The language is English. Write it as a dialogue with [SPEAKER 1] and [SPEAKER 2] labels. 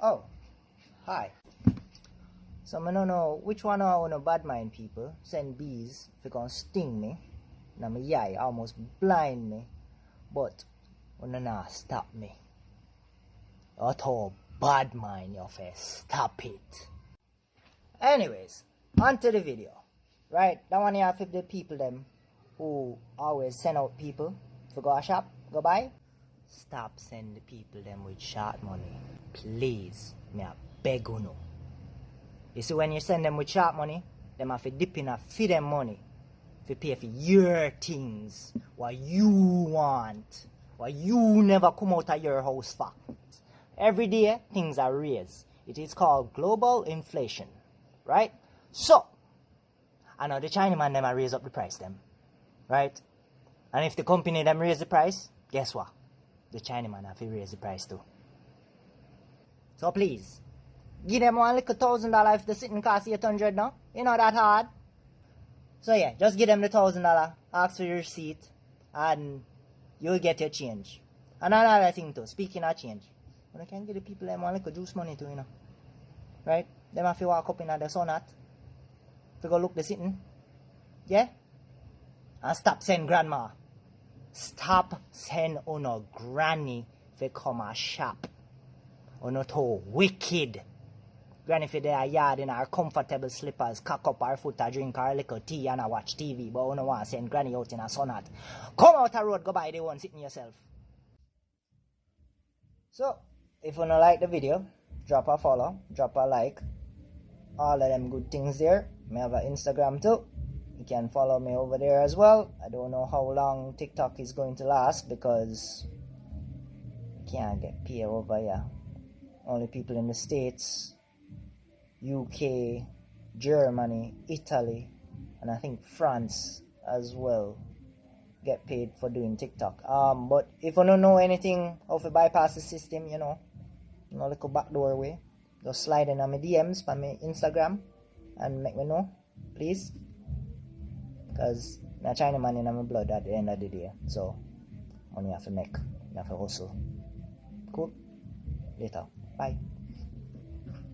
[SPEAKER 1] Oh, hi. So I don't know which one of the bad mind people send bees if they gonna sting me. Now my eye almost blind me. But wanna not stop me. At all bad mind your face. Stop it. Anyways, on to the video. Right, that one here for the people them who always send out people to go shop, go buy. Stop sending the people them with short money. Please, me I beg you no. You see when you send them with short money, them have to dip in a feed them money to pay for your things, what you want, what you never come out of your house for. Every day things are raised. It is called global inflation, right? So, I know the Chinaman them a raise up the price them, right? And if the company them raise the price, guess what? The Chinaman have to raise the price too. So please, give them one little $1,000 if the sitting cost $800 now. You know that hard. So yeah, just give them the $1,000, ask for your receipt, and you'll get your change. And another thing too, speaking of change, you can give the people them one little juice money too, you know. Right? Them have to walk up in the sun hat to go look the sitting. Yeah? And stop saying grandma. Stop saying on a granny if you come a shop. Or not too wicked. Granny if you there yard in her comfortable slippers, cock up her foot, a drink her little tea and a watch TV, but you don't want to send granny out in a sun hat. Come out the road, go by the one sitting yourself. So, if you don't like the video, drop a follow, drop a like. All of them good things there. I have an Instagram too. You can follow me over there as well. I don't know how long TikTok is going to last because I can't get paid over here. Only people in the States, UK, Germany, Italy, and I think France as well get paid for doing TikTok. But if you don't know anything how to bypass the system, you know little backdoor way, just slide in on my DMs on my Instagram and make me know, please. Because I'm Chinaman in my blood at the end of the day. So, money you have to make, you have to hustle. Cool? Later. Bye.